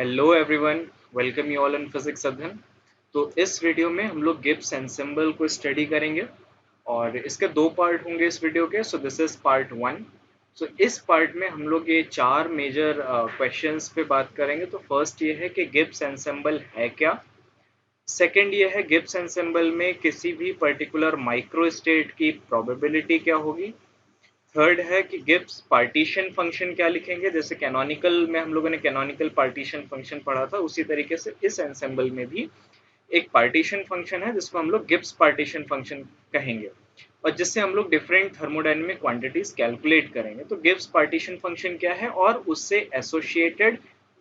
Hello everyone, welcome you all in physics अध्ययन। तो इस वीडियो में हम लोग गिब्स एनसेम्बल को स्टडी करेंगे और इसके दो पार्ट होंगे इस वीडियो के। So this is part one. सो इस पार्ट में हम लोग ये चार मेजर क्वेश्चंस पे बात करेंगे। तो फर्स्ट ये है कि गिब्स एनसेम्बल है क्या। सेकंड ये है गिब्स एनसेम्बल में किसी भी पर्टिकुलर माइक्रो स्टेट की प्रोबेबिलिटी क्या होगी। थर्ड है कि गिब्स पार्टीशन फंक्शन क्या लिखेंगे। जैसे कैनोनिकल में हम लोगों ने कैनोनिकल पार्टीशन फंक्शन पढ़ा था, उसी तरीके से इस एंसेम्बल में भी एक पार्टीशन फंक्शन है जिसको हम लोग गिब्स पार्टीशन फंक्शन कहेंगे, और जिससे हम लोग डिफरेंट थर्मोडायनेमिक क्वांटिटीज कैलकुलेट करेंगे। तो गिब्स पार्टीशन फंक्शन क्या है और उससे एसोसिएटेड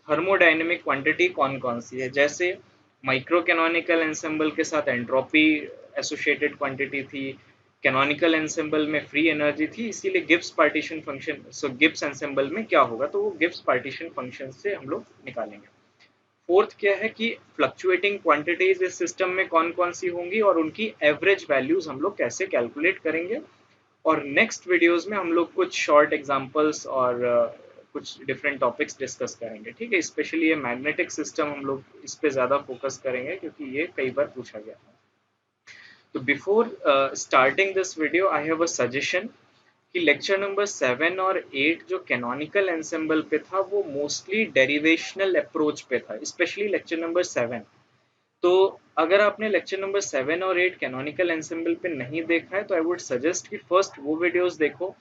थर्मोडायनेमिक क्वांटिटी कौन कौन सी है। जैसे माइक्रो कैनोनिकल एंसेम्बल के साथ एंट्रोपी एसोसिएटेड क्वांटिटी थी, कैनोनिकल एंसेम्बल में फ्री एनर्जी थी, इसीलिए गिब्स पार्टीशन फंक्शन। सो गिब्स एंसेम्बल में क्या होगा, तो वो गिब्स पार्टीशन फंक्शन से हम लोग निकालेंगे। फोर्थ क्या है कि फ्लक्चुएटिंग क्वांटिटीज इस सिस्टम में कौन कौन सी होंगी और उनकी एवरेज वैल्यूज हम लोग कैसे कैलकुलेट करेंगे। और नेक्स्ट वीडियोस में हम लोग कुछ शॉर्ट एग्जांपल्स और कुछ डिफरेंट टॉपिक्स डिस्कस करेंगे। ठीक है, स्पेशली ये मैग्नेटिक सिस्टम हम लोग इस पे ज़्यादा फोकस करेंगे क्योंकि ये कई बार पूछा गया है। तो before starting this video I have a suggestion कि लेक्चर नंबर 7 और 8 जो कैनोनिकल एंसेम्बल पे था वो मोस्टली डेरिवेशनल अप्रोच पे था, स्पेशली लेक्चर नंबर 7। तो अगर आपने लेक्चर नंबर 7 और 8 कैनोनिकल एंसेम्बल पे नहीं देखा है तो आई वुड सजेस्ट कि फर्स्ट वो वीडियोस देखो,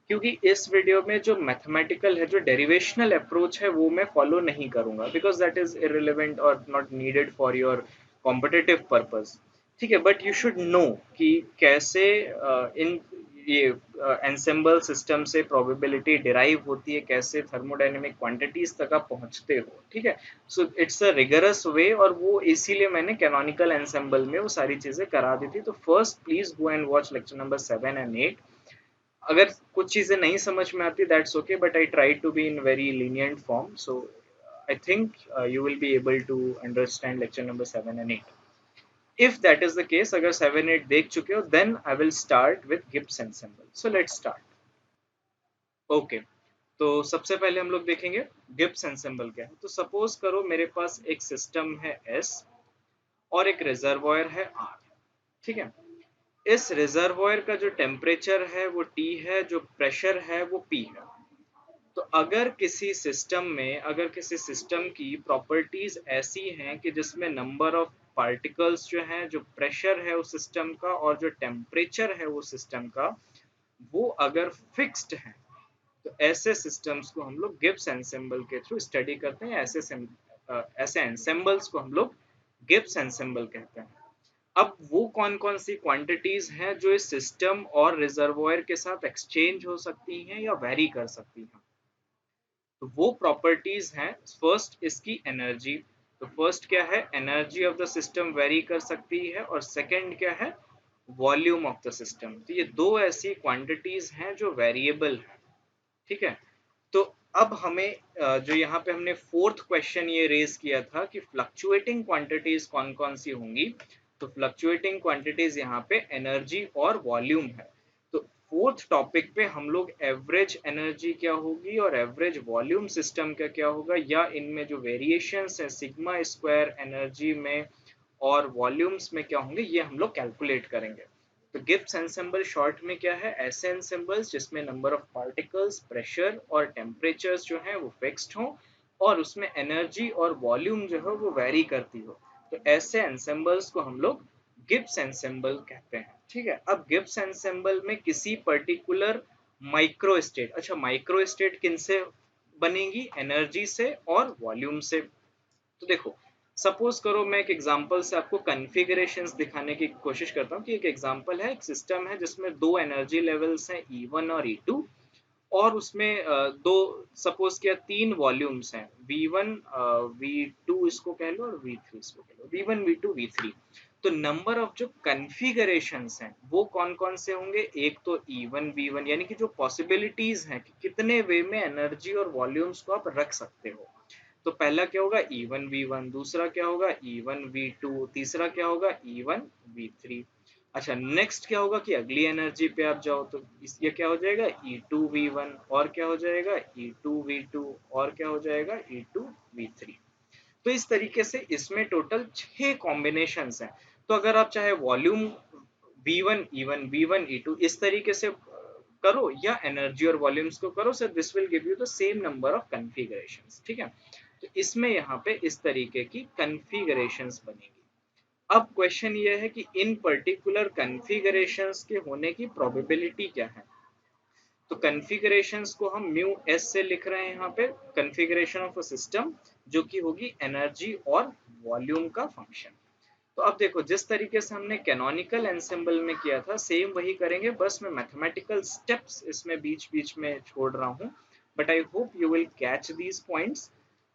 क्योंकि इस वीडियो में जो मैथमेटिकल है, जो डेरिवेशनल अप्रोच है, वो मैं फॉलो नहीं करूंगा बिकॉज दैट इज इररिलेवेंट और not needed for your competitive purpose. ठीक है, बट यू शुड नो कि कैसे इन ये एंसेम्बल सिस्टम से प्रोबेबिलिटी डिराइव होती है, कैसे थर्मोडायनेमिक क्वांटिटीज तक आप पहुंचते हो। ठीक है, सो इट्स अ रिगरस वे, और वो इसीलिए मैंने कैनोनिकल एंसेम्बल में वो सारी चीजें करा दी थी। तो first please go and watch lecture number 7 and 8। अगर कुछ चीजें नहीं समझ में आती that's okay, but I try to be in very lenient form, so I think you will be able to understand lecture number 7 and 8। If that is the case, अगर 7 8 देख चुके हो, then I will start with Gibbs ensemble. So let's start. Okay, तो सबसे पहले हम लोग देखेंगे गिब्स एंसेम्बल क्या है। तो सपोज करो मेरे पास एक सिस्टम है एस और एक रिजर्वॉयर है आर। ठीक है, इस रिजर्वॉयर का जो टेम्परेचर है वो टी है, जो प्रेशर है वो पी है। तो अगर किसी सिस्टम की प्रॉपर्टीज ऐसी हैं कि जिसमें नंबर ऑफ पार्टिकल्स जो हैं, जो प्रेशर है उस सिस्टम का और जो टेम्परेचर है वो सिस्टम का, वो अगर फिक्स्ड है, तो ऐसे सिस्टम्स को हम लोग गिब्स एंसेम्बल के थ्रू स्टडी करते हैं। ऐसे एंसेम्बल्स को हम लोग गिब्स एंसेम्बल कहते हैं। अब वो कौन कौन सी क्वांटिटीज हैं जो इस सिस्टम और रिजर्वॉयर के साथ एक्सचेंज हो सकती हैं या वेरी कर सकती हैं। तो वो प्रॉपर्टीज हैं, फर्स्ट इसकी एनर्जी। तो फर्स्ट क्या है, energy of the system very कर सकती है, और सेकंड क्या है, वॉल्यूम ऑफ द सिस्टम। तो ये दो ऐसी क्वांटिटीज हैं जो वेरिएबल है। ठीक है, तो अब हमें जो यहाँ पे हमने फोर्थ क्वेश्चन ये रेज किया था कि फ्लक्चुएटिंग क्वांटिटीज कौन कौन सी होंगी। तो फ्लक्चुएटिंग क्वांटिटीज यहाँ पे एनर्जी और वॉल्यूम है। तो फोर्थ टॉपिक पे हम लोग एवरेज एनर्जी क्या होगी और एवरेज वॉल्यूम सिस्टम का क्या होगा, या इनमें जो वेरिएशंस है सिग्मा स्क्वायर एनर्जी में और वॉल्यूम्स में क्या होंगे, ये हम लोग कैलकुलेट करेंगे। तो गिब्स एंसेम्बल शॉर्ट में क्या है, ऐसे एंसेम्बल्स जिसमें नंबर ऑफ पार्टिकल्स, प्रेशर और टेम्परेचर्स जो है वो फिक्स्ड हो और उसमें एनर्जी और वॉल्यूम जो है वो वेरी करती हो। तो ऐसे एंसेम्बल्स को हम लोग गिब्स एंसेम्बल कहते हैं। ठीक है, अब गिब्स एंसेम्बल में किसी पर्टिकुलर माइक्रो स्टेट, अच्छा माइक्रो स्टेट किन से बनेगी, एनर्जी से और वॉल्यूम से। तो देखो, सपोज करो मैं एक एग्जांपल से आपको कॉन्फ़िगरेशंस दिखाने की कोशिश करता हूँ कि एक एग्जांपल है, एक सिस्टम है जिसमें दो एनर्जी लेवल्स हैं E1 और E2, और उसमें दो, सपोज किया तीन वॉल्यूम्स हैं, V1 V2 इसको कह लो और V3 इसको कह लो, V1 V2 V3। तो नंबर ऑफ जो कॉन्फ़िगरेशंस हैं वो कौन कौन से होंगे, एक तो E1 V1, यानी कि जो पॉसिबिलिटीज हैं कि कितने वे में एनर्जी और वॉल्यूम्स को आप रख सकते हो। तो पहला क्या होगा, E1 V1, दूसरा क्या होगा, E1 V2, तीसरा क्या होगा, E1 V3। अच्छा, नेक्स्ट क्या होगा कि अगली एनर्जी पे आप जाओ तो ये क्या हो जाएगा, E2 V1, और क्या हो जाएगा, E2 V2, और क्या हो जाएगा, E2 V3। तो इस तरीके से इसमें टोटल 6 कॉम्बिनेशंस हैं। तो अगर आप चाहे volume V1 E1 V1 E2 इस तरीके से करो या एनर्जी और वॉल्यूम्स को करो, सो this will give you the same number of configurations. ठीक है, तो इसमें यहाँ पे इस तरीके की कॉन्फ़िगरेशंस बनेगी। अब क्वेश्चन ये है कि इन पर्टिकुलर कॉन्फ़िगरेशंस के होने की प्रोबेबिलिटी क्या है। तो कॉन्फ़िगरेशंस को हम म्यू एस से लिख रहे हैं यहाँ पे, कॉन्फ़िगरेशन ऑफ अ सिस्टम, जो कि होगी एनर्जी और वॉल्यूम का फंक्शन। तो अब देखो, जिस तरीके से हमने कैनोनिकल एंसेंबल में किया था सेम वही करेंगे, बस मैं मैथमेटिकल स्टेप्स इसमें बीच बीच में छोड़ रहा हूँ, but I hope you will catch these points.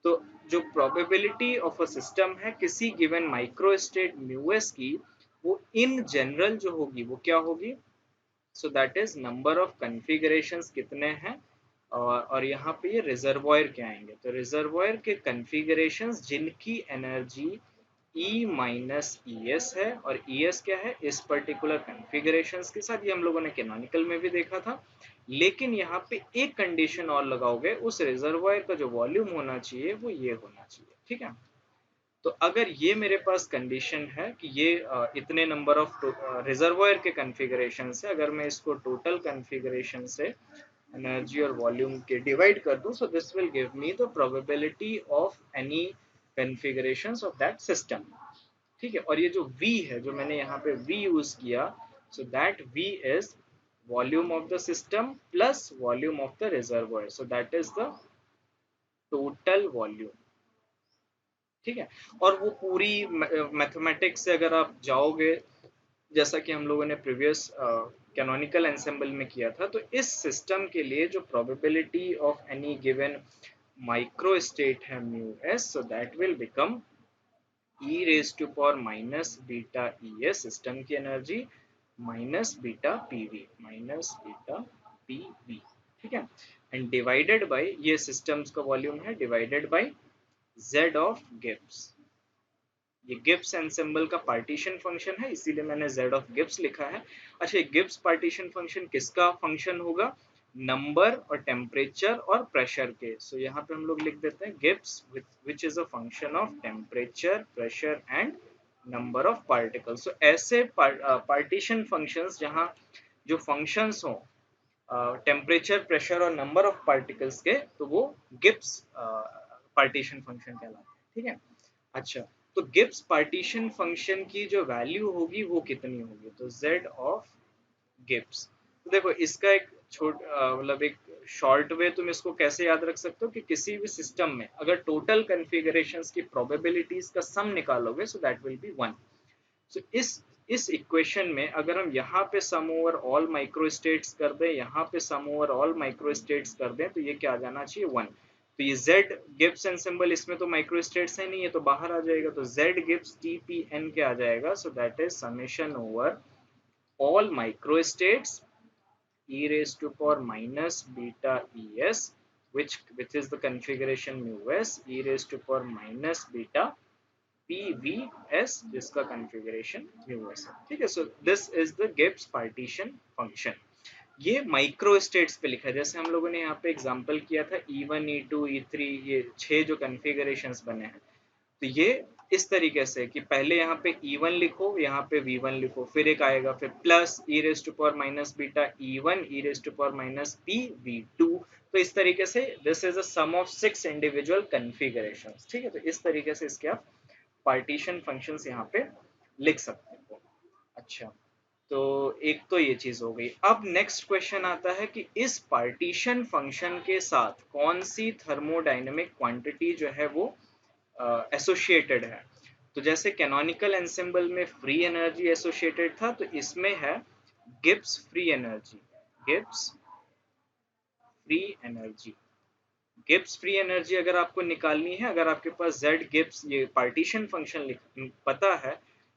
तो जो प्रोबेबिलिटी ऑफ अ सिस्टम है किसी given micro state mu S की, वो इन जनरल जो होगी वो क्या होगी, सो that is number of configurations कितने हैं, और यहाँ पे ये रिजर्वॉयर क्या आएंगे। तो रिजर्वॉयर के कॉन्फ़िगरेशंस जिनकी energy E minus E S है, और ई एस क्या है इस पर्टिकुलर कॉन्फ़िगरेशंस के साथ, ये हम लोगों ने कैनोनिकल में भी देखा था। लेकिन यहाँ पे एक कंडीशन और लगाओगे, उस रिजर्वॉयर का जो वॉल्यूम होना चाहिए वो ये होना चाहिए। ठीक है, तो अगर ये मेरे पास कंडीशन है कि ये इतने नंबर ऑफ रिजर्वॉयर के कॉन्फ़िगरेशन से, अगर मैं इसको टोटल कॉन्फ़िगरेशन से एनर्जी और वॉल्यूम के डिवाइड कर दूं, सो this will give me the probability of any configurations of that system. ठीक है, और ये जो V है, जो मैंने यहाँ पे V यूज किया, so that V is volume of the system plus volume of the reservoir, so that is the total volume. ठीक है, और वो पूरी मैथमेटिक्स से अगर आप जाओगे, जैसा कि हम लोगों ने प्रीवियस कैनोनिकल एंसेंबल में किया था, तो इस सिस्टम के लिए जो probability of any given micro state है mu S, so that will become E raise to power minus beta E S, system की energy, minus beta P V, minus beta P V. ठीक है, and divided by, ये systems का volume है, divided by z of Gibbs. ये Gibbs ensemble का partition function है, इसीलिए मैंने z ऑफ गिब्स लिखा है। अच्छा, गिब्स पार्टीशन फंक्शन किसका फंक्शन होगा, नंबर और टेम्परेचर और प्रेशर के। सो यहाँ पे हम लोग लिख देते हैं Gibbs which is a function of temperature, pressure and number of particles. So ऐसे पार्टीशन फंक्शंस जहाँ जो फंक्शंस हो टेम्परेचर, प्रेशर और नंबर ऑफ पार्टिकल्स के, तो वो गिब्स पार्टीशन फंक्शन कहलाते हैं। ठीक है, अच्छा, तो गिब्स पार्टीशन फंक्शन की जो वैल्यू होगी वो कितनी होगी, तो z ऑफ गिब्स। तो देखो, इसका एक मतलब एक शॉर्ट वे तुम इसको कैसे याद रख सकते हो कि किसी भी सिस्टम में अगर टोटल कॉन्फ़िगरेशंस की प्रोबेबिलिटीज का सम निकालोगे, सो दैट विल बी 1। सो इस इक्वेशन में अगर हम यहाँ पे सम ओवर ऑल माइक्रो स्टेट्स कर दें, यहाँ पे सम ओवर ऑल माइक्रो स्टेट्स कर दें, तो ये क्या आ जाना चाहिए 1। तो ये z गिब्स एंसेंबल, इसमें तो माइक्रो स्टेट्स है नहीं है, तो बाहर आ जाएगा, तो z गिब्स TPN क्या आ जाएगा, सो that is summation over all micro states e raised to power minus beta es, which is the configuration mu s, e raised to power minus beta PVS, जिसका configuration म्यूएस है। ठीक है, so this is the Gibbs partition function. ये micro states पे लिखा है, जैसे हम लोगों ने यहाँ पे एग्जांपल किया था E1 E2 E3, ये 6 जो कॉन्फ़िगरेशंस बने हैं। तो ये इस तरीके से कि पहले यहाँ पे E1 लिखो, यहाँ पे V1 लिखो, फिर एक आएगा फिर plus e raise to power minus beta E1 e raise to power minus P V2। तो इस तरीके से this is a sum of 6 individual configurations. ठीक है, तो इस तरीके से इसके आप पार्टीशन फंक्शंस यहाँ पे लिख सकते हो। अच्छा, तो एक तो ये चीज हो गई। अब नेक्स्ट क्वेश्चन आता है कि इस पार्टीशन फंक्शन के साथ कौन सी थर्मोडायनेमिक क्वांटिटी जो है वो एसोसिएटेड है। तो जैसे कैनोनिकल एंसेंबल में फ्री एनर्जी एसोसिएटेड था, तो इसमें है Gibbs free energy, Gibbs free energy. Gibbs free energy अगर आपको निकालनी है, अगर आपके पास z गिब्स ये पार्टीशन फंक्शन पता है,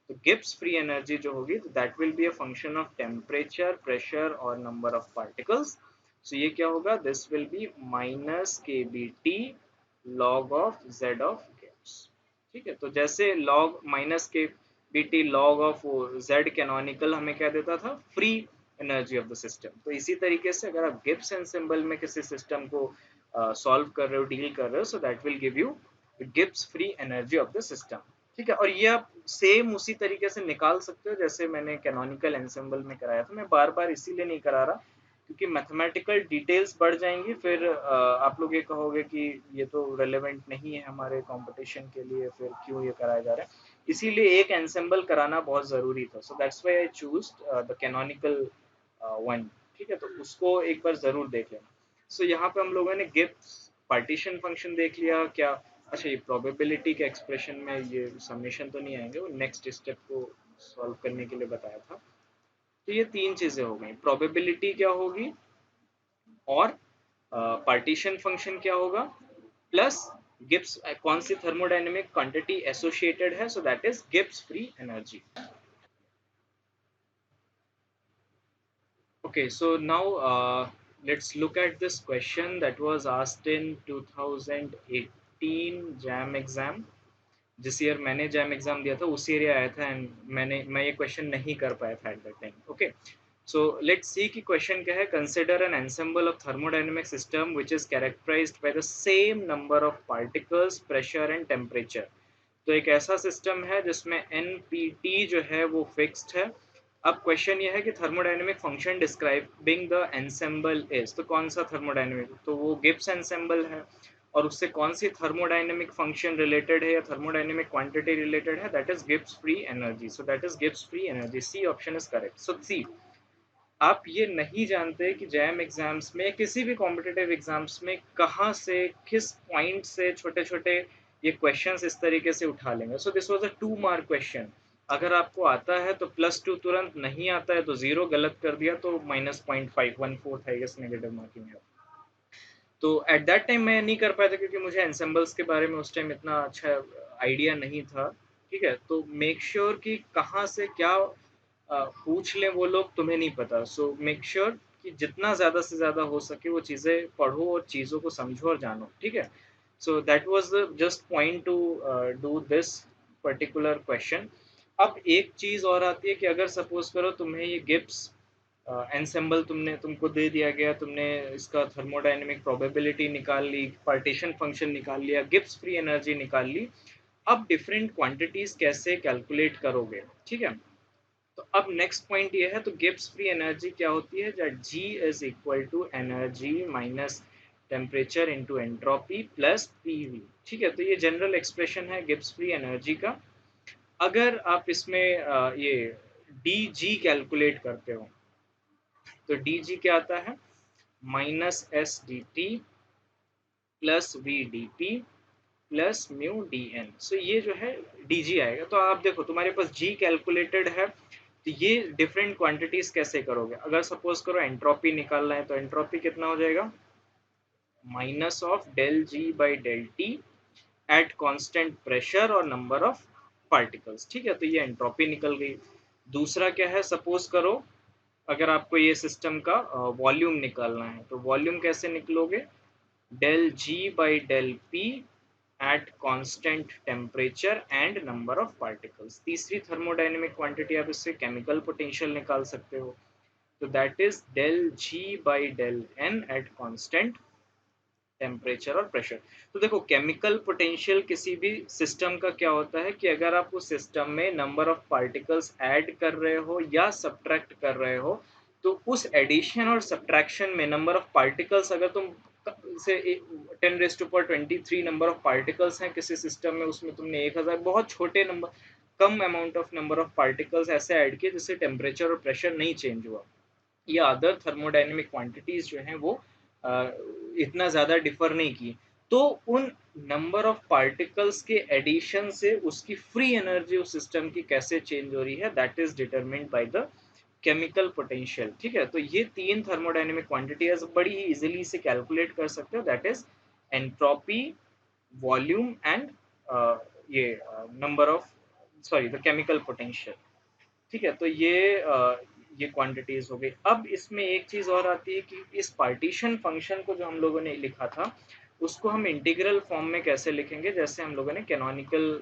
तो गिब्स फ्री एनर्जी जो होगी, तो that will be a function of temperature, pressure और नंबर ऑफ पार्टिकल्स। सो ये क्या होगा, this will be minus K B T log of z of Gibbs. ठीक है, तो जैसे log minus K B T log of z canonical हमें क्या देता था, free energy of the system. तो इसी तरीके से अगर आप गिब्स एंसेंबल में किसी सिस्टम को सॉल्व कर रहे हो, डील कर रहे हो, so that will give you the Gibbs free energy of the system. ठीक है, और ये आप सेम उसी तरीके से निकाल सकते हो जैसे मैंने कैनोनिकल एंसेंबल में कराया था। मैं बार बार इसीलिए नहीं करा रहा क्योंकि मैथमेटिकल डिटेल्स बढ़ जाएंगी, फिर आप लोग ये कहोगे कि ये तो रेलेवेंट नहीं है हमारे कंपटीशन के लिए, फिर क्यों ये कराया जा रहा है। इसीलिए एक एंसेंबल कराना बहुत जरूरी था। सो that's why I choose the canonical one. ठीक है, तो उसको एक बार जरूर देख लेना। सो यहाँ पे हम लोगों ने गिब्स पार्टीशन फंक्शन देख लिया क्या। अच्छा, ये प्रोबेबिलिटी के एक्सप्रेशन में ये समेशन तो नहीं आएंगे, वो नेक्स्ट स्टेप को सॉल्व करने के लिए बताया था। तो ये तीन चीजें हो गई, प्रोबेबिलिटी क्या होगी और पार्टीशन फंक्शन क्या होगा, प्लस गिब्स कौन सी थर्मोडायनेमिक क्वांटिटी एसोसिएटेड है, सो that is Gibbs free energy. Okay, so now let's look at this question that was asked in 2018 jam exam. जिस ईयर मैंने जैम एग्जाम दिया था उसी ईयर आया था, एंड मैं ये क्वेश्चन नहीं कर पाया था at that time. Okay, so let's see कि क्वेश्चन क्या है। Consider an ensemble of thermodynamic system which is characterised by the same number of particles, pressure and temperature. तो एक ऐसा सिस्टम है जिसमें एन पी टी जो है वो फिक्स्ड है। अब क्वेश्चन ये है कि thermodynamic function describing the ensemble is, तो कौन सा थर्मोडायनेमिक, तो वो गिब्स एनसेम्बल है। और उससे कौन सी थर्मोडायनेमिक फंक्शन रिलेटेड है या थर्मोडायनेमिक क्वांटिटी रिलेटेड है, that is Gibbs free energy. So that is Gibbs free energy, C option is correct. So C, आप ये नहीं जानते कि जैम एग्जाम्स में, किसी भी कॉम्पिटिटिव एग्जाम्स में कहाँ से किस पॉइंट से छोटे छोटे ये क्वेश्चंस इस तरीके से उठा लेंगे। So this was a 2 mark question. अगर आपको आता है तो +2 तुरंत, नहीं आता है तो 0, गलत कर दिया तो -0.5, 1/4 है इस नेगेटिव मार्किंग है। तो एट दैट टाइम मैं नहीं कर पाया था क्योंकि मुझे एंसेम्बल्स के बारे में उस टाइम इतना अच्छा आइडिया नहीं था। ठीक है, तो मेक श्योर कि कहाँ से क्या पूछ लें वो लोग, तुम्हें नहीं पता। सो मेक श्योर कि जितना ज़्यादा से ज़्यादा हो सके वो चीज़ें पढ़ो और चीज़ों को समझो और जानो। ठीक है, so that was the just point two do this particular question. अब एक चीज़ और आती है कि अगर सपोज करो तुम्हें ये गिब्स एनसेम्बल तुमको दे दिया गया, तुमने इसका थर्मोडायनेमिक प्रोबेबिलिटी निकाल ली, पार्टीशन फंक्शन निकाल लिया, गिब्स फ्री एनर्जी निकाल ली। अब डिफरेंट क्वांटिटीज कैसे कैलकुलेट करोगे। ठीक है, तो अब नेक्स्ट पॉइंट ये है, तो गिब्स फ्री एनर्जी क्या होती है, जब G is equal to energy minus temperature into entropy plus PV. ठीक है, तो ये जनरल एक्सप्रेशन है गिब्स फ्री एनर्जी का। अगर आप इसमें ये डी जी कैलकुलेट करते हो तो डी जी क्या आता है, -s/dt plus V D P plus mu D N. So ये जो है डी जी आएगा। तो आप देखो तुम्हारे पास जी कैलकुलेटेड है, तो ये डिफरेंट क्वांटिटीज कैसे करोगे। अगर सपोज करो एंट्रोपी निकालना है तो एंट्रोपी कितना हो जाएगा, -del G/del T at constant pressure और नंबर ऑफ पार्टिकल्स। ठीक है, तो ये एंट्रोपी निकल गई। दूसरा क्या है, सपोज करो अगर आपको ये सिस्टम का वॉल्यूम निकालना है तो वॉल्यूम कैसे निकलोगे, del G/del P at constant temperature and number of particles. तीसरी थर्मोडायनेमिक क्वांटिटी आप इससे केमिकल पोटेंशियल निकाल सकते हो, तो that is del G/del N at constant temperature और प्रेशर। तो देखो केमिकल पोटेंशियल किसी भी सिस्टम का क्या होता है कि अगर आप उस सिस्टम में नंबर ऑफ पार्टिकल्स ऐड कर रहे हो या सब्ट्रैक्ट कर रहे हो, तो उस एडिशन और सब्ट्रैक्शन में नंबर ऑफ पार्टिकल्स, अगर तुम से 10⁻23 नंबर ऑफ पार्टिकल्स हैं किसी सिस्टम में, उसमें तुमने 1000 बहुत छोटे number, come amount of number of particles ऐसे ऐड किए जिससे टेम्परेचर और प्रेशर नहीं चेंज हुआ, या अदर थर्मोडायनेमिक क्वांटिटीज जो हैं वो अ, इतना ज़्यादा डिफर नहीं की, तो उन नंबर ऑफ पार्टिकल्स के एडिशन से उसकी फ्री एनर्जी उस सिस्टम की कैसे चेंज हो रही है, that is determined by the chemical potential. ठीक है, तो ये तीन थर्मोडायनेमिक क्वांटिटीज बड़ी ही इजीली से कैलकुलेट कर सकते हो, that is entropy, volume and ये number of, sorry, the chemical potential. ठीक है, तो ये क्वांटिटीज हो गई। अब इसमें एक चीज और आती है कि इस पार्टीशन फंक्शन को जो हम लोगों ने लिखा था उसको हम इंटीग्रल फॉर्म में कैसे लिखेंगे, जैसे हम लोगों ने कैनोनिकल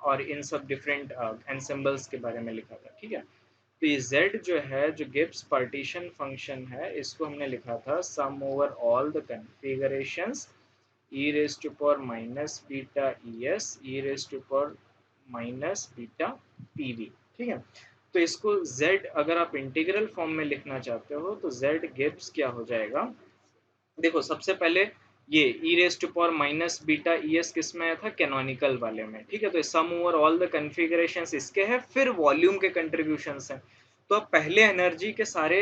और इन सब डिफरेंट एनसेम्बल्स के बारे में लिखा था। ठीक है, तो ये z जो है, जो गिब्स पार्टीशन फंक्शन है, इसको हमने लिखा था sum over all the configurations E raise to power minus beta E S E raise to power minus beta P V. ठीक है, तो इसको z अगर आप इंटीग्रल फॉर्म में लिखना चाहते हो तो z गिव्स क्या हो जाएगा, देखो सबसे पहले ये E raise to power minus beta E S किस में आया था, कैनोनिकल वाले में। ठीक है, तो सम ओवर ऑल द कन्फिगरेशंस इसके हैं, फिर वॉल्यूम के कंट्रीब्यूशंस हैं। तो अब पहले एनर्जी के सारे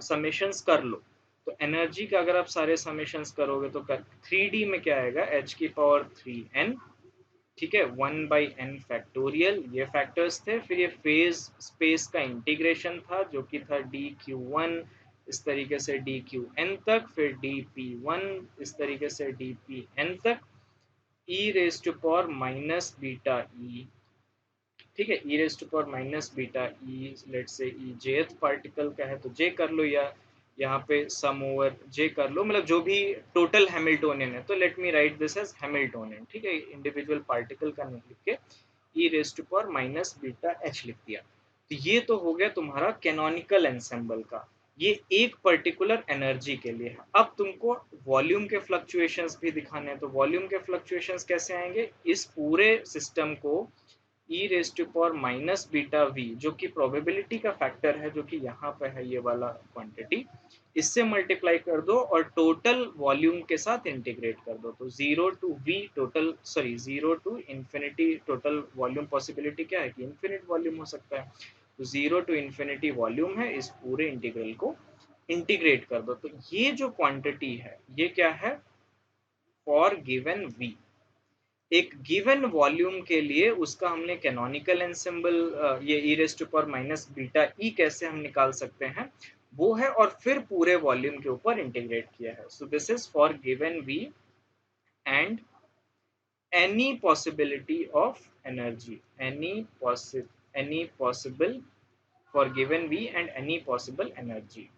समेशंस कर लो। तो एनर्जी का अगर आप सारे समेशंस करोगे तो 3D में क्या आएगा, एच की पावर 3n। ठीक है, 1/n फैक्टोरियल, ये फैक्टर्स थे। फिर ये फेज स्पेस का इंटीग्रेशन था जो कि था dq1 इस तरीके से dqn तक, फिर dp1 इस तरीके से dpn तक, e raise to power minus beta E. ठीक है, E raise to power minus beta E, let say E जेथ पार्टिकल का है तो जे कर लो, या यहाँ पे सम ओवर जे कर लो, मतलब जो भी टोटल हैमिल्टोनियन है। तो let me write this as Hamiltonian. ठीक है, इंडिविजुअल पार्टिकल का नहीं लिख के e raise to power minus beta H लिख दिया। तो ये तो हो गया तुम्हारा कैनोनिकल एंसेंबल का, ये एक पर्टिकुलर एनर्जी के लिए है। अब तुमको वॉल्यूम के फ्लक्चुएशंस भी दिखाने हैं, तो वॉल्यूम के फ्लक्चुएशंस कैसे आएंगे, इस पूरे सिस्टम को e raise to power minus beta V, जो कि प्रोबेबिलिटी का फैक्टर है, जो कि यहाँ पे है ये वाला क्वांटिटी, इससे मल्टीप्लाई कर दो और टोटल वॉल्यूम के साथ इंटीग्रेट कर दो। तो zero to V total, sorry zero to infinity total volume, possibility क्या है कि इन्फिनिट वॉल्यूम हो सकता है। तो जीरो टू इन्फिनिटी वॉल्यूम है, इस पूरे इंटीग्रल को इंटीग्रेट कर दो। तो ये जो क्वांटिटी है ये क्या है, फॉर गिवन वी, एक गिवन वॉल्यूम के लिए उसका हमने कैनोनिकल एंसेंबल, ये e raise to power minus beta E कैसे हम निकाल सकते हैं वो है, और फिर पूरे वॉल्यूम के ऊपर इंटीग्रेट किया है। So this is for given V and any possibility of energy, any possible, for given V and any possible energy.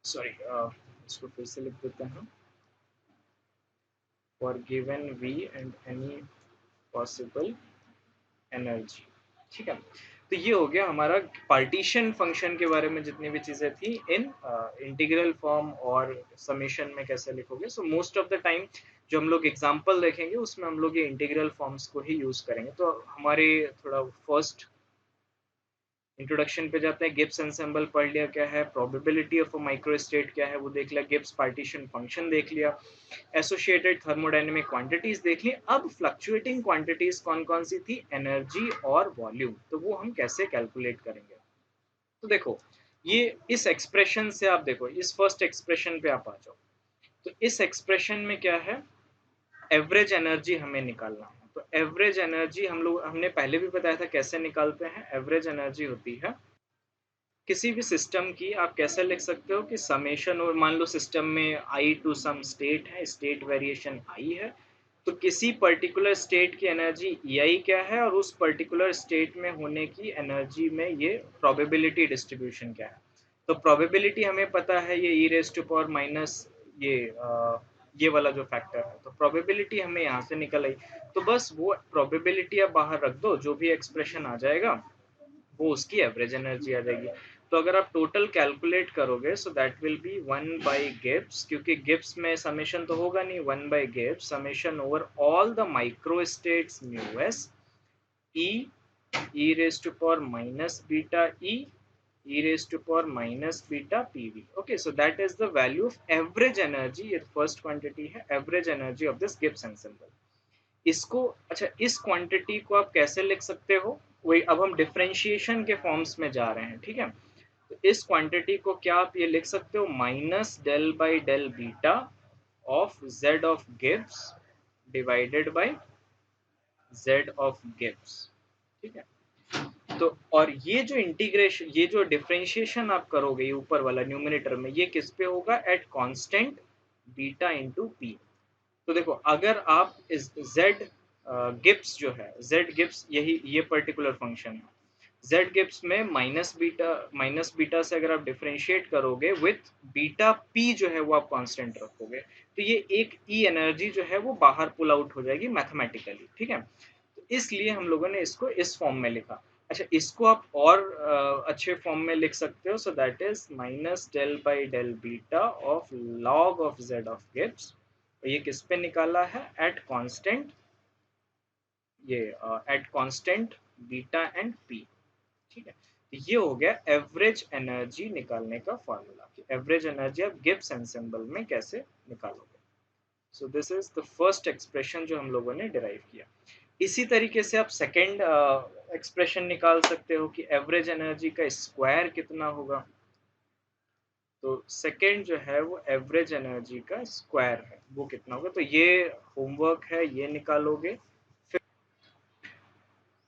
Sorry, इसको फिर से लिख देते हैं, for given V and any possible energy. ठीक है, तो ये हो गया हमारा पार्टीशन फंक्शन के बारे में, जितनी भी चीजें थी इन इंटीग्रल फॉर्म और समेशन में कैसे लिखोगे। So most of the time जो हम लोग एग्जांपल देखेंगे उसमें हम लोग ये इंटीग्रल फॉर्म्स को ही यूज करेंगे। तो हमारे थोड़ा फर्स्ट इंट्रोडक्शन पे जाते हैं। गिब्स एंसेंबल पढ़ लिया क्या है, प्रोबेबिलिटी ऑफ अ माइक्रोस्टेट क्या है वो देख लिया, गिब्स पार्टीशन फंक्शन देख लिया, एसोसिएटेड थर्मोडायनेमिक क्वांटिटीज देख ली। अब फ्लक्चुएटिंग क्वांटिटीज कौन कौन सी थी, एनर्जी और वॉल्यूम, तो वो हम कैसे कैलकुलेट करेंगे। तो देखो ये इस एक्सप्रेशन से आप देखो, इस फर्स्ट एक्सप्रेशन पे आप आ जाओ। तो इस एक्सप्रेशन में क्या है, एवरेज एनर्जी हमें निकालना है। तो एवरेज एनर्जी हमने पहले भी बताया था कैसे निकालते हैं। एवरेज एनर्जी होती है किसी भी सिस्टम की, आप कैसे लिख सकते हो कि समेशन, और मान लो सिस्टम में आई टू सम स्टेट है, स्टेट वेरिएशन आई है, तो किसी पर्टिकुलर स्टेट की एनर्जी ई आई क्या है, और उस पर्टिकुलर स्टेट में होने की एनर्जी में ये प्रोबेबिलिटी डिस्ट्रीब्यूशन क्या है। तो प्रोबेबिलिटी हमें पता है, ये e raise to power minus ये ये वाला जो फैक्टर है, तो प्रोबेबिलिटी हमें यहाँ से निकल आई। तो बस वो प्रोबेबिलिटी आप बाहर रख दो, जो भी एक्सप्रेशन आ जाएगा वो उसकी एवरेज एनर्जी आ जाएगी। तो अगर आप टोटल कैलकुलेट करोगे सो दैट विल बी 1/गिब्स, क्योंकि गिब्स में समेशन तो होगा नहीं, 1/गिब्स summation over all the micro states mu s e e raise to power minus beta E raised to power minus beta PV. Okay, so that is the value of average energy. ये first quantity है, average energy of this Gibbs ensemble. इसको, अच्छा इस quantity को आप कैसे लिख सकते हो, वही अब हम डिफरेंशिएशन के फॉर्म्स में जा रहे हैं। ठीक है, तो इस क्वांटिटी को क्या आप ये लिख सकते हो, minus del by del beta of Z of Gibbs divided by Z of Gibbs. ठीक है, तो और ये जो इंटीग्रेशन, ये जो डिफरेंशिएशन आप करोगे ये ऊपर वाला न्यूमरेटर में, ये किस पे होगा, eight constant beta into P. तो देखो अगर आप इस z गिब्स जो है, z गिब्स यही ये पर्टिकुलर फंक्शन है, z गिब्स में माइनस बीटा से अगर आप डिफरेंशिएट करोगे विथ बीटा p जो है वो आप कांस्टेंट रखोगे, तो ये एक ई एनर्जी जो है वो बाहर पुल आउट हो जाएगी मैथमेटिकली। ठीक है, तो इसलिए हम लोगों ने इसको इस फॉर्म में लिखा। अच्छा, इसको आप और अच्छे फॉर्म में लिख सकते हो, so that is minus del by del beta of log of Z of Gibbs. ये किस पे निकाला है? एट कांस्टेंट, ये at constant beta and P. ठीक है, तो ये हो गया एवरेज एनर्जी निकालने का फॉर्मूला कि एवरेज एनर्जी आप गिब्स एनसेंबल में कैसे निकालोगे। सो this is the first expression जो हम लोगों ने डिराइव किया। इसी तरीके से आप सेकेंड एक्सप्रेशन निकाल सकते हो कि एवरेज एनर्जी का स्क्वायर कितना होगा। तो सेकेंड जो है वो एवरेज एनर्जी का स्क्वायर है, वो कितना होगा। तो ये होमवर्क है, ये निकालोगे।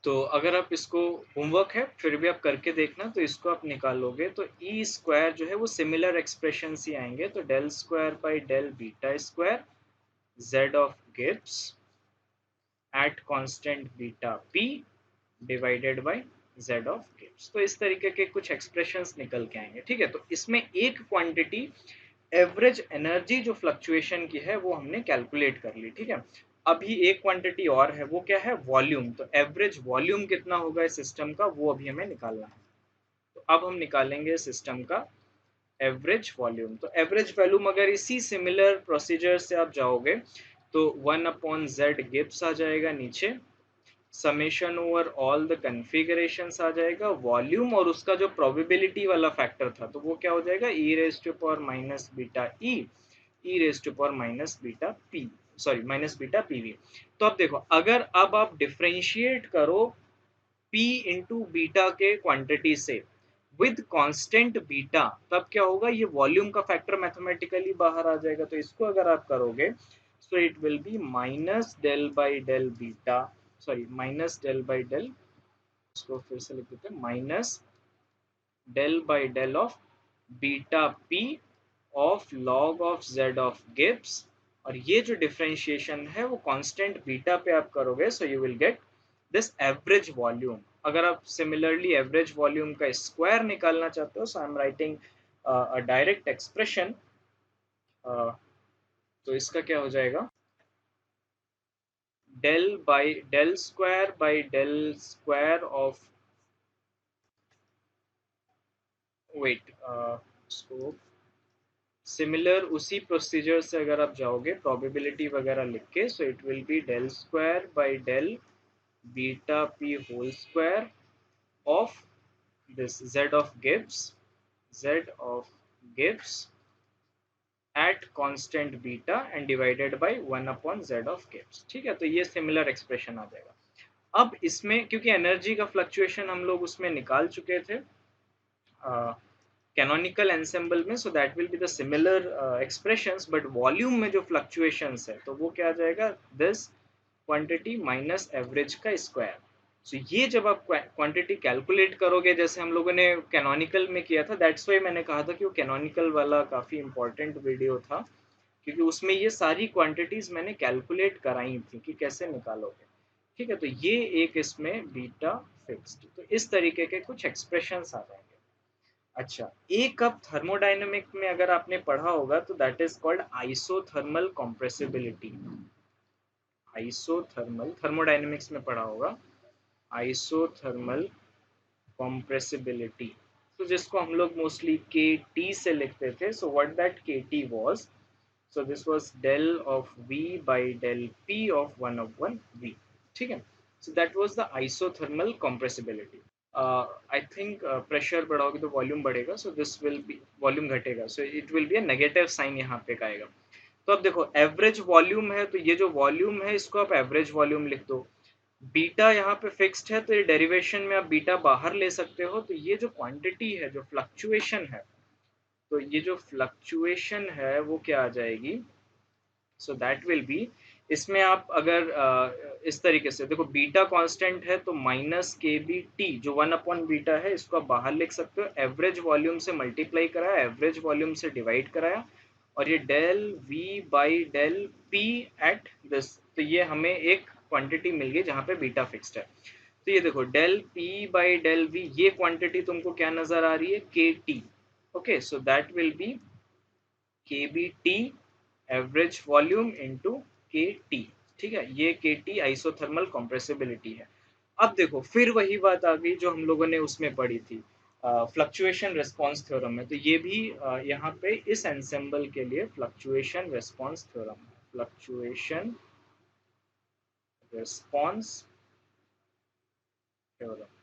तो अगर आप इसको, होमवर्क है फिर भी आप करके देखना, तो इसको आप निकालोगे तो ई स्क्वायर जो है वो सिमिलर एक्सप्रेशन ही आएंगे। तो del square by del beta square Z of Gibbs at constant beta P divided by Z of Gibbs. तो इस तरीके के कुछ एक्सप्रेशंस निकल के आएंगे। ठीक है, तो इसमें एक क्वांटिटी एवरेज एनर्जी जो फ्लक्चुएशन की है वो हमने कैलकुलेट कर ली। ठीक है, अभी एक क्वांटिटी और है, वो क्या है? वॉल्यूम। तो एवरेज वॉल्यूम कितना होगा इस सिस्टम का, वो अभी हमें निकालना है। तो अब हम निकालेंगे सिस्टम का एवरेज वॉल्यूम। तो एवरेज वॉल्यूम अगर इसी सिमिलर प्रोसीजर से आप जाओगे तो 1/z गिब्स आ जाएगा नीचे, summation over all the configuration आ जाएगा, वॉल्यूम और उसका जो प्रोबेबिलिटी वाला फैक्टर था तो वो क्या हो जाएगा? E raise to power minus beta e raise to power minus beta P, sorry minus beta PV. तो अब देखो, अगर अब आप डिफ्रेंशिएट करो P इंटू बीटा के क्वांटिटी से विद कांस्टेंट बीटा, तब क्या होगा? ये वॉल्यूम का फैक्टर मैथमेटिकली बाहर आ जाएगा। तो इसको अगर आप करोगे so it will be minus del by del beta, sorry minus del by del, इसको फिर से लिख देते हैं, minus del by del of beta P of log of Z of Gibbs. और ये जो डिफरेंशिएशन है वो कांस्टेंट बीटा पे आप करोगे, so you will get this average volume. अगर आप सिमिलरली एवरेज वॉल्यूम का स्क्वायर निकालना चाहते हो, so I am writing a direct expression. तो इसका क्या हो जाएगा? Del by del square by del square of, wait, इसको सिमिलर उसी प्रोसीजर से अगर आप जाओगे प्रोबेबिलिटी वगैरह लिख के, so it will be del square by del beta P whole square of this Z of Gibbs, Z of Gibbs at constant beta and divided bye 1/z of Gibbs. ठीक है, तो ये सिमिलर एक्सप्रेशन आ जाएगा। अब इसमें क्योंकि energy का fluctuation हम लोग उसमें निकाल चुके थे कैनोनिकल एंसेंबल में, सो that will be the similar expressions, but volume में जो फ्लक्चुएशंस है तो वो क्या आ जाएगा? दिस क्वांटिटी माइनस एवरेज का स्क्वायर। सो ये जब आप क्वांटिटी कैलकुलेट करोगे जैसे हम लोगों ने कैनोनिकल में किया था, दैट्स वाई मैंने कहा था कि वो कैनोनिकल वाला काफी इंपॉर्टेंट वीडियो था, क्योंकि उसमें ये सारी क्वांटिटीज मैंने कैलकुलेट कराई थी कि कैसे निकालोगे। ठीक है, तो ये एक इसमें बीटा फिक्स्ड, तो इस तरीके के कुछ एक्सप्रेशंस आ जाएंगे। अच्छा, एक कप थर्मोडायनेमिक में अगर आपने पढ़ा होगा तो that is called isothermal compressibility. Isothermal, thermodynamics में पढ़ा होगा आइसोथर्मल कॉम्प्रेसिबिलिटी। तो जिसको हम लोग मोस्टली के टी से लिखते थे, सो व्हाट दैट के tea was, so this was del of v by del p of 1/1 v। ठीक है, so that was the isothermal compressibility। I think pressure बढ़ाओगे तो वॉल्यूम बढ़ेगा, so this will be, volume घटेगा, so it will be a negative sign यहाँ पे आएगा। तो अब देखो एवरेज वॉल्यूम है, तो ये जो वॉल्यूम है इसको आप एवरेज वॉल्यूम लिख दो। बीटा यहाँ पे फिक्स्ड है, तो ये डेरिवेशन में आप बीटा बाहर ले सकते हो। तो ये जो क्वांटिटी है, जो फ्लक्चुएशन है, तो ये जो फ्लक्चुएशन है वो क्या आ जाएगी? सो दैट विल बी, इसमें आप अगर इस तरीके से देखो, बीटा कांस्टेंट है तो माइनस के बी टी जो 1/बीटा है, इसको आप बाहर लिख सकते हो। एवरेज वॉल्यूम से मल्टीप्लाई कराया, एवरेज वॉल्यूम से डिवाइड कराया, और ये del V by del P at this, तो ये हमें एक क्वांटिटी मिल गई जहाँ पे बीटा फिक्स्ड है। तो ये देखो del P by del V, ये क्वांटिटी तुमको क्या नजर आ रही है? K T. Okay, so that will be K B T average volume into K T. ठीक है, ये के टी आइसोथर्मल कॉम्प्रेसिबिलिटी है। अब देखो फिर वही बात आ गई जो हम लोगों ने उसमें पढ़ी थी, फ्लक्चुएशन रिस्पांस थ्योरम में। तो ये भी यहाँ पे इस एंसेम्बल के लिए fluctuation response theorem, fluctuation response theorem.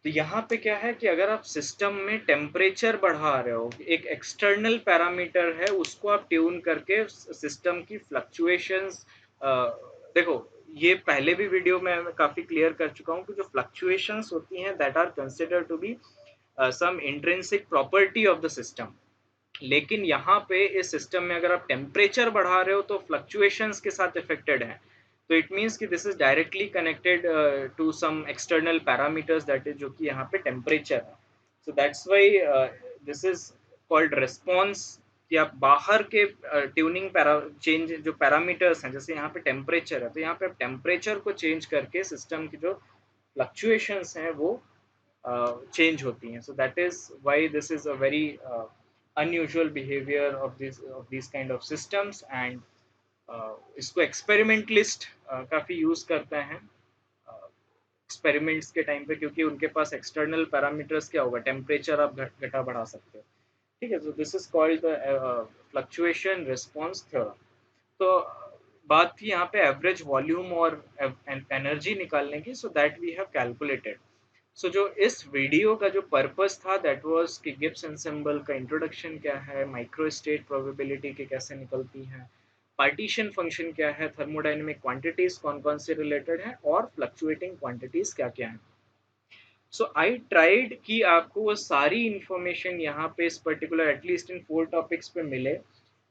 तो यहाँ पे क्या है कि अगर आप सिस्टम में टेम्परेचर बढ़ा रहे हो, एक एक्सटर्नल पैरामीटर है, उसको आप ट्यून करके सिस्टम की फ्लक्चुएशंस, देखो ये पहले भी वीडियो में मैं काफी क्लियर कर चुका हूँ कि जो फ्लक्चुएशंस होती हैं that are considered to be some intrinsic property of the system. लेकिन यहाँ पे इस सिस्टम में अगर आप टेम्परेचर बढ़ा रहे हो तो फ्लक्चुएशंस के साथ इफेक्टेड है। तो इट मीन्स कि this is directly connected to some external parameters, that is जो कि यहाँ पे टेम्परेचर है। So that's why this is called response, कि आप बाहर के ट्यूनिंग चेंज जो पैरामीटर्स हैं, जैसे यहाँ पे टेम्परेचर है तो यहाँ पे आप टेम्परेचर को चेंज करके सिस्टम की जो फ्लक्चुएशंस हैं वो change होती हैं। So that is why this is a very unusual behavior of these kind of systems, and इसको एक्सपेरिमेंटलिस्ट काफी यूज करते हैं एक्सपेरिमेंट्स के टाइम पे, क्योंकि उनके पास एक्सटर्नल पैरामीटर्स क्या होगा, टेम्परेचर आप घटा बढ़ा सकते हो। ठीक है, so this is called the fluctuation response theorem। तो बात थी यहाँ पे एवरेज वॉल्यूम और एनर्जी निकालने की, so that we have calculated. So जो इस वीडियो का जो पर्पस था दैट वाज कि गिब्स एंसेंबल का इंट्रोडक्शन क्या है, माइक्रो स्टेट प्रोबेबिलिटी के कैसे निकलती हैं, पार्टीशन फंक्शन क्या है, थर्मोडायनेमिक क्वांटिटीज कौन कौन से रिलेटेड हैं, और फ्लक्चुएटिंग क्वांटिटीज क्या क्या हैं। सो आई ट्राइड कि आपको वो सारी इंफॉर्मेशन यहाँ पे इस पर्टिकुलर एटलीस्ट इन 4 टॉपिक्स पे मिले,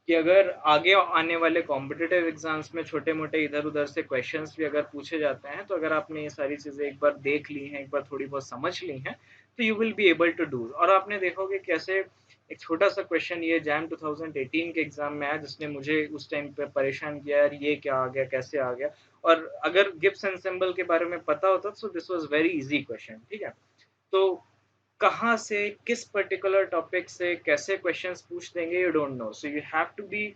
कि अगर आगे आने वाले कॉम्पिटिटिव एग्जाम्स में छोटे मोटे इधर उधर से क्वेश्चंस भी अगर पूछे जाते हैं, तो अगर आपने ये सारी चीजें एक बार देख ली हैं, एक बार थोड़ी बहुत समझ ली हैं, तो you will be able to do. और आपने देखोगे कैसे एक छोटा सा क्वेश्चन ये जैम 2018 के एग्जाम में आया, जिसने मुझे उस टाइम पे परेशान किया, यार ये क्या आ गया, कैसे आ गया। और अगर गिब्स एंसेंबल के बारे में पता होता तो this was very easy question. ठीक है, तो कहाँ से किस पर्टिकुलर टॉपिक से कैसे क्वेश्चंस पूछ देंगे, you don't know. So you have to be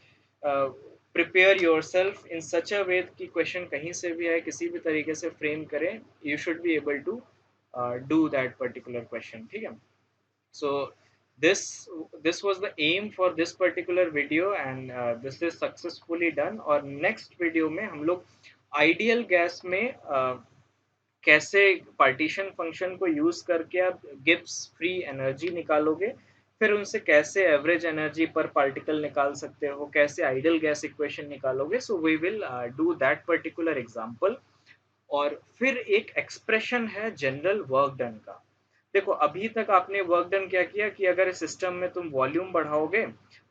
prepare yourself in such a way कि क्वेश्चन कहीं से भी आए, किसी भी तरीके से फ्रेम करें, you should be able to do that particular question. ठीक है, so this this was the aim for this particular video, and this is successfully done। और next video में हम लोग आइडियल गैस में कैसे पार्टीशन फंक्शन को यूज करके आप गिब्स फ्री एनर्जी निकालोगे, फिर उनसे कैसे एवरेज एनर्जी पर पार्टिकल निकाल सकते हो, कैसे आइडियल गैस इक्वेशन निकालोगे। So we will do that particular example. और फिर एक एक्सप्रेशन है जनरल वर्क डन का। देखो अभी तक आपने वर्क डन क्या किया कि अगर सिस्टम में तुम वॉल्यूम बढ़ाओगे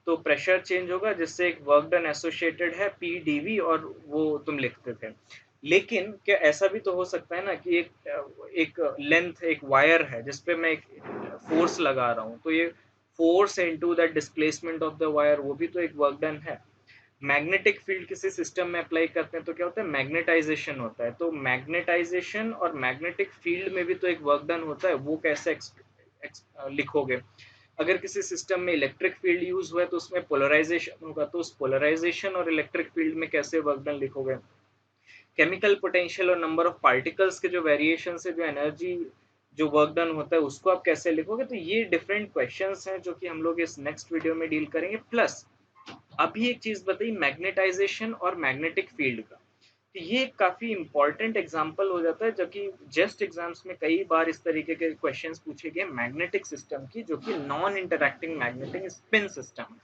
तो प्रेशर चेंज होगा, जिससे एक वर्क डन एसोसिएटेड है पी डीवी, और वो तुम लिखते थे। लेकिन क्या ऐसा भी तो हो सकता है ना कि एक लेंथ, एक वायर है जिसपे मैं एक फोर्स लगा रहा हूँ, तो ये force into that displacement of the wire, वो भी तो एक वर्क डन है। मैग्नेटिक फील्ड किसी सिस्टम में अप्लाई करते हैं तो क्या होता है, मैग्नेटाइजेशन होता है। तो मैग्नेटाइजेशन और मैग्नेटिक फील्ड में भी तो एक वर्क डन होता है, वो कैसे लिखोगे। अगर किसी सिस्टम में इलेक्ट्रिक फील्ड यूज हुआ है तो उसमें पोलराइजेशन होगा, तो उस पोलराइजेशन और इलेक्ट्रिक फील्ड में कैसे वर्क डन लिखोगे। केमिकल पोटेंशियल और नंबर ऑफ पार्टिकल्स के जो वेरिएशन से जो एनर्जी, जो वर्क डन होता है, उसको आप कैसे लिखोगे। तो ये डिफरेंट क्वेश्चंस हैं जो कि हम लोग इस नेक्स्ट वीडियो में डील करेंगे। प्लस अभी एक चीज बताई, मैग्नेटाइजेशन और मैग्नेटिक फील्ड का, तो ये काफी इंपॉर्टेंट एग्जांपल हो जाता है, जबकि जस्ट एग्जाम्स में कई बार इस तरीके के क्वेश्चंस पूछे गए मैग्नेटिक सिस्टम की, जो कि non interacting magnetic spin system है।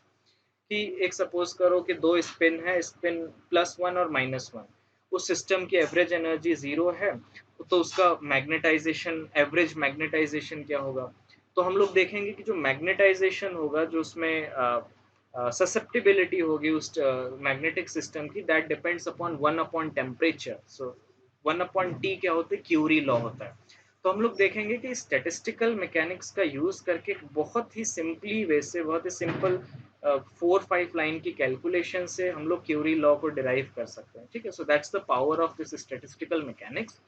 कि एक सपोज करो कि दो स्पिन है, स्पिन +1 और -1, उस सिस्टम की एवरेज एनर्जी 0 है, तो उसका मैग्नेटाइजेशन, एवरेज मैग्नेटाइजेशन क्या होगा। तो हम लोग देखेंगे कि जो मैग्नेटाइजेशन होगा, जो उसमें ससेप्टिबिलिटी होगी उस मैग्नेटिक सिस्टम की, दैट डिपेंड्स अपॉन 1/टेम्परेचर। सो 1/T क्या होता है, क्यूरी लॉ होता है। तो हम लोग देखेंगे कि स्टैटिस्टिकल मैकेनिक्स का यूज करके बहुत ही सिंपली वे से, बहुत ही सिंपल 4-5 लाइन की कैलकुलेशन से हम लोग क्यूरी लॉ को डिराइव कर सकते हैं। ठीक है, so that's the power of this statistical mechanics.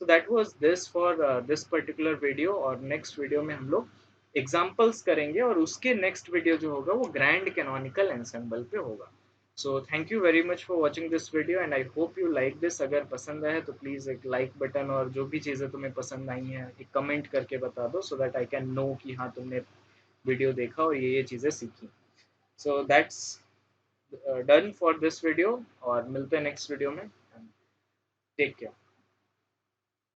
So that was this for this particular video. और नेक्स्ट वीडियो में हम लोग एग्जाम्पल्स करेंगे, और उसके नेक्स्ट वीडियो जो होगा वो ग्रैंड कैनोनिकल एंसेंबल पे होगा। So thank you very much for watching this video and I hope you like this. अगर पसंद आए तो प्लीज़ एक लाइक बटन और जो भी चीज़ें तुम्हें पसंद आई हैं एक कमेंट करके बता दो, so that I can know कि हाँ तुमने वीडियो देखा और ये चीज़ें सीखी। So that's done for this video और मिलते हैं नेक्स्ट वीडियो में। Take care.